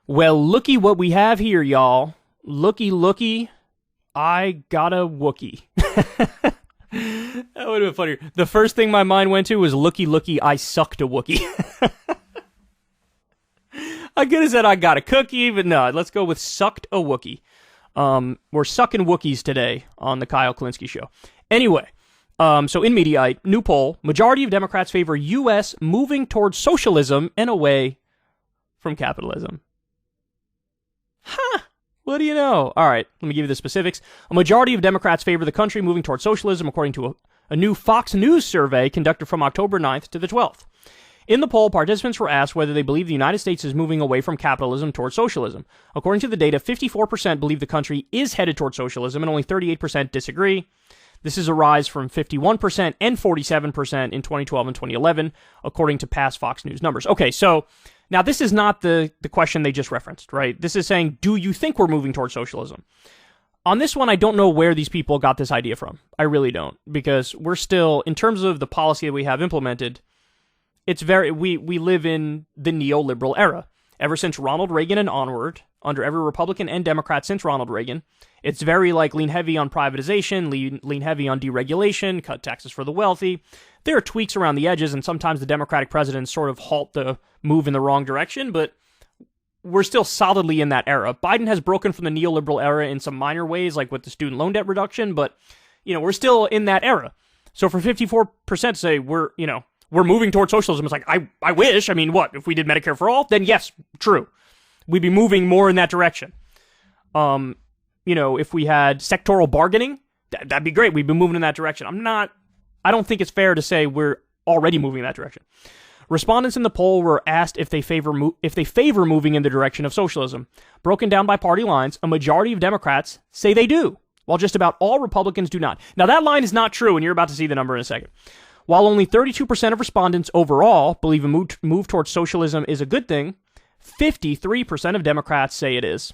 Well, looky what we have here, y'all. Looky, I got a Wookiee. That would have been funnier. The first thing my mind went to was looky, I sucked a Wookiee. I could have said I got a cookie, but no, let's go with sucked a Wookiee. We're sucking Wookiees today on the Kyle Kulinski Show. Anyway, so in Mediaite, new poll, majority of Democrats favor U.S. moving towards socialism and away from capitalism. Huh. What do you know? All right, let me give you the specifics. A majority of Democrats favor the country moving towards socialism, according to a new Fox News survey conducted from October 9th to the 12th. In the poll, participants were asked whether they believe the United States is moving away from capitalism towards socialism. According to the data, 54% believe the country is headed towards socialism and only 38% disagree. This is a rise from 51% and 47% in 2012 and 2011, according to past Fox News numbers. Okay, so now this is not the question they just referenced, right? This is saying, do you think we're moving towards socialism? On this one, I don't know where these people got this idea from. I really don't, because we're still, in terms of the policy that we have implemented, it's we live in the neoliberal era. Ever since Ronald Reagan and onward, under every Republican and Democrat since Ronald Reagan, it's very like lean heavy on privatization, lean heavy on deregulation, cut taxes for the wealthy. There are tweaks around the edges, and sometimes the Democratic presidents sort of halt the move in the wrong direction, but we're still solidly in that era. Biden has broken from the neoliberal era in some minor ways, like with the student loan debt reduction, but, we're still in that era. So for 54% to say we're moving towards socialism, it's like, I wish. I mean, what? If we did Medicare for all, then yes, true. We'd be moving more in that direction. If we had sectoral bargaining, that'd be great. We'd be moving in that direction. I don't think it's fair to say we're already moving in that direction. Respondents in the poll were asked if they favor moving in the direction of socialism. Broken down by party lines, a majority of Democrats say they do, while just about all Republicans do not. Now, that line is not true, and you're about to see the number in a second. While only 32% of respondents overall believe a move towards socialism is a good thing, 53% of Democrats say it is.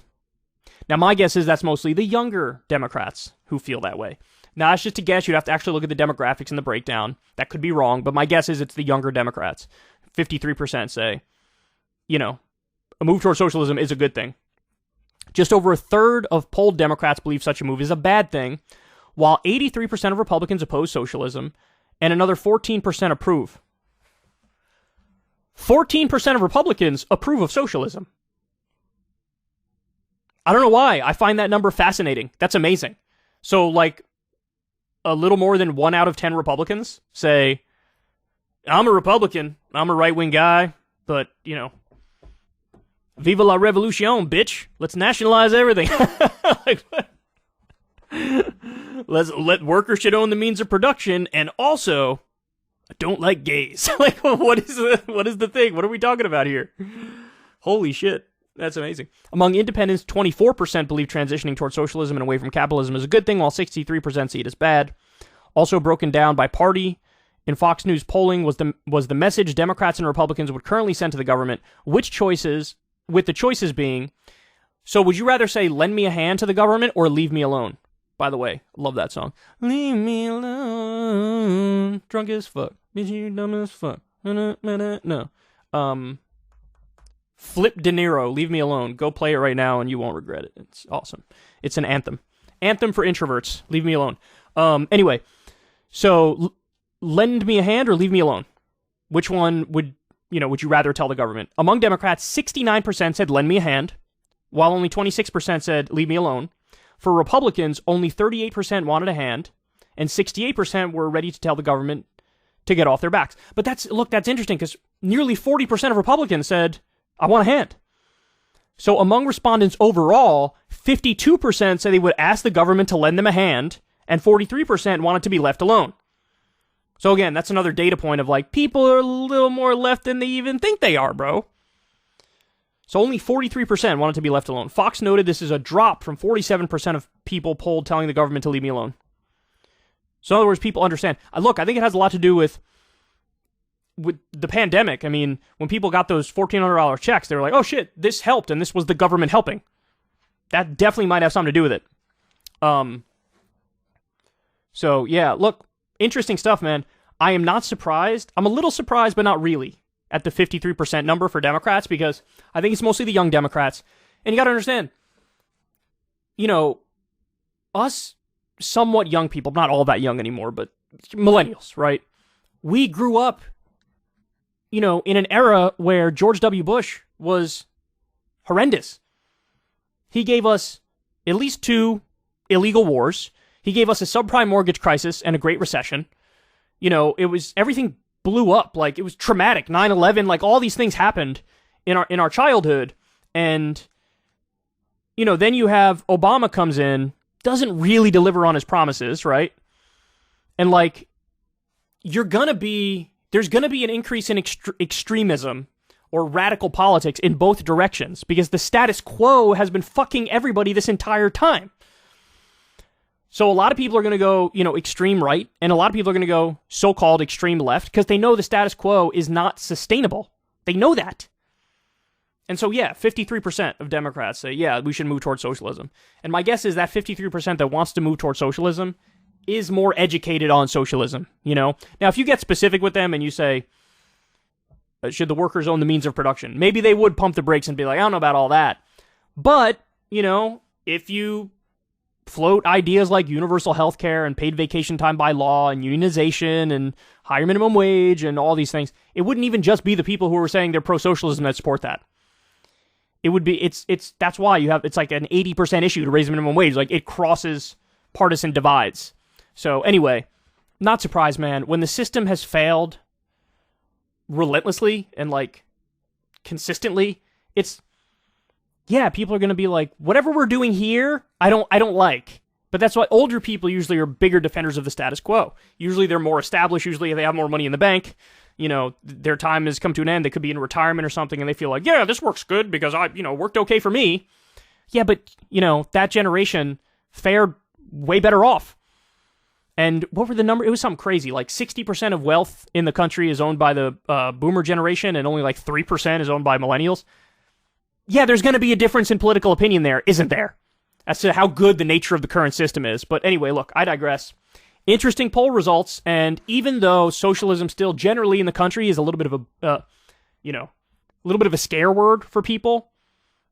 Now, my guess is that's mostly the younger Democrats who feel that way. Now, that's just a guess. You'd have to actually look at the demographics and the breakdown. That could be wrong, but my guess is it's the younger Democrats. 53% say, a move towards socialism is a good thing. Just over a third of polled Democrats believe such a move is a bad thing, while 83% of Republicans oppose socialism, and another 14% approve. 14% of Republicans approve of socialism. I don't know why. I find that number fascinating. That's amazing. So, a little more than 1 out of 10 Republicans say, I'm a Republican, I'm a right-wing guy, but, viva la revolution, bitch. Let's nationalize everything. Let's let workers should own the means of production, and also, I don't like gays. What is the thing? What are we talking about here? Holy shit. That's amazing. Among independents, 24% believe transitioning towards socialism and away from capitalism is a good thing, while 63% see it as bad. Also broken down by party in Fox News polling was the message Democrats and Republicans would currently send to the government, with the choices being, so would you rather say lend me a hand to the government or leave me alone? By the way, love that song. Leave me alone, drunk as fuck, bitch, you dumb as fuck. No. Flip De Niro, Leave Me Alone. Go play it right now and you won't regret it. It's awesome. It's an anthem. Anthem for introverts. Leave me alone. Anyway, so lend me a hand or leave me alone? Which one would you rather tell the government? Among Democrats, 69% said lend me a hand, while only 26% said leave me alone. For Republicans, only 38% wanted a hand, and 68% were ready to tell the government to get off their backs. But that's interesting, because nearly 40% of Republicans said, I want a hand. So among respondents overall, 52% said they would ask the government to lend them a hand, and 43% wanted to be left alone. So again, that's another data point of people are a little more left than they even think they are, bro. So only 43% wanted to be left alone. Fox noted this is a drop from 47% of people polled telling the government to leave me alone. So in other words, people understand. Look, I think it has a lot to do with the pandemic. I mean, when people got those $1,400 checks, they were like, oh shit, this helped, and this was the government helping. That definitely might have something to do with it. So yeah, look, interesting stuff, man. I am not surprised. I'm a little surprised, but not really. at the 53% number for Democrats, because I think it's mostly the young Democrats. And you got to understand, us somewhat young people, not all that young anymore, but millennials, right? We grew up, in an era where George W. Bush was horrendous. He gave us at least 2 illegal wars. He gave us a subprime mortgage crisis and a Great Recession. Everything blew up. Like, it was traumatic. 9/11, like, all these things happened in our childhood. And, then you have Obama comes in, doesn't really deliver on his promises, right? And, like, there's going to be an increase in extremism or radical politics in both directions, because the status quo has been fucking everybody this entire time. So a lot of people are going to go, extreme right, and a lot of people are going to go so-called extreme left, because they know the status quo is not sustainable. They know that. And so, 53% of Democrats say, we should move towards socialism. And my guess is that 53% that wants to move towards socialism is more educated on socialism, Now, if you get specific with them and you say, should the workers own the means of production? Maybe they would pump the brakes and be like, I don't know about all that. But, if you float ideas like universal health care and paid vacation time by law and unionization and higher minimum wage and all these things, it wouldn't even just be the people who are saying they're pro-socialism that support that. It would be, that's why it's like an 80% issue to raise the minimum wage. Like, it crosses partisan divides. So anyway, not surprised, man. When the system has failed relentlessly and, like, consistently, people are going to be like, whatever we're doing here, I don't like. But that's why older people usually are bigger defenders of the status quo. Usually they're more established. Usually they have more money in the bank. Their time has come to an end. They could be in retirement or something, and they feel like, this works good because I, worked okay for me. Yeah, but, that generation fared way better off. And what were the numbers? It was something crazy. Like 60% of wealth in the country is owned by the boomer generation, and only like 3% is owned by millennials. Yeah, there's going to be a difference in political opinion there, isn't there? As to how good the nature of the current system is. But anyway, look, I digress. Interesting poll results, and even though socialism still generally in the country is a little bit of a little bit of a scare word for people,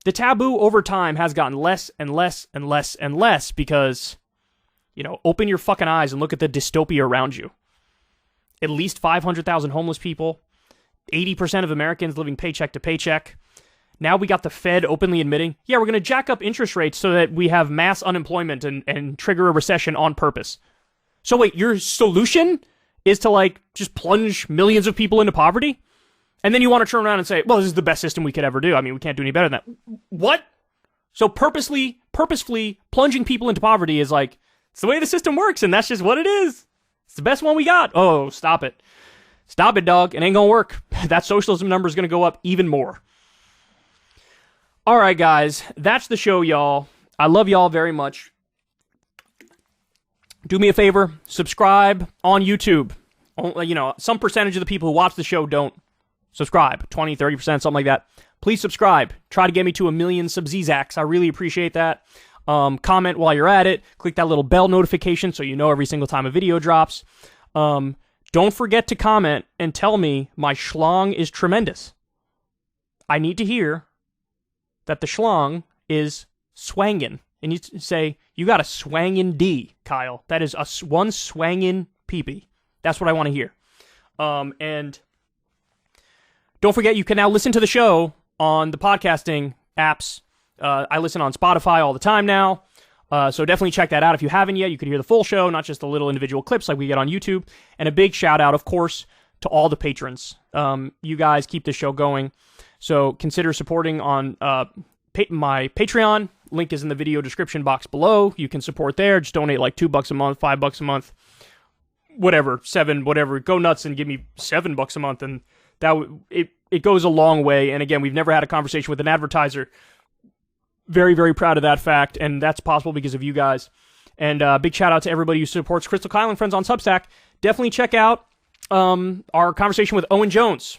the taboo over time has gotten less and less and less and less because, open your fucking eyes and look at the dystopia around you. At least 500,000 homeless people, 80% of Americans living paycheck to paycheck. Now we got the Fed openly admitting, we're going to jack up interest rates so that we have mass unemployment and trigger a recession on purpose. So wait, your solution is to, just plunge millions of people into poverty? And then you want to turn around and say, well, this is the best system we could ever do. I mean, we can't do any better than that. What? So purposefully plunging people into poverty is it's the way the system works, and that's just what it is. It's the best one we got. Oh, stop it. Stop it, dog. It ain't gonna work. That socialism number is gonna go up even more. All right, guys. That's the show, y'all. I love y'all very much. Do me a favor. Subscribe on YouTube. Some percentage of the people who watch the show don't subscribe. 20, 30%, something like that. Please subscribe. Try to get me to 1 million subzzacs. I really appreciate that. Comment while you're at it. Click that little bell notification so you know every single time a video drops. Don't forget to comment and tell me my schlong is tremendous. I need to hear that the schlong is swangin'. And you say, you got a swangin' D, Kyle. That is one swangin' peepee. That's what I want to hear. And don't forget, you can now listen to the show on the podcasting apps. I listen on Spotify all the time now. So definitely check that out if you haven't yet. You can hear the full show, not just the little individual clips like we get on YouTube. And a big shout out, of course, to all the patrons. You guys keep this show going. So consider supporting on my Patreon. Link is in the video description box below. You can support there. Just donate like $2 a month, $5 a month, whatever, $7, whatever. Go nuts and give me $7 a month, and it goes a long way. And again, we've never had a conversation with an advertiser. Very, very proud of that fact, and that's possible because of you guys. And big shout out to everybody who supports Crystal Kyle and Friends on Substack. Definitely check out our conversation with Owen Jones.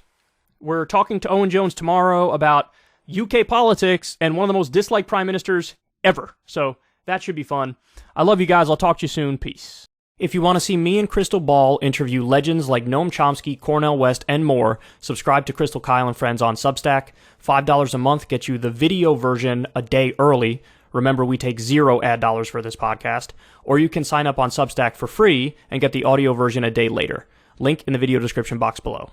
We're talking to Owen Jones tomorrow about UK politics and one of the most disliked prime ministers ever. So that should be fun. I love you guys. I'll talk to you soon. Peace. If you want to see me and Crystal Ball interview legends like Noam Chomsky, Cornel West, and more, subscribe to Crystal Kyle and Friends on Substack. $5 a month gets you the video version a day early. Remember, we take 0 ad dollars for this podcast. Or you can sign up on Substack for free and get the audio version a day later. Link in the video description box below.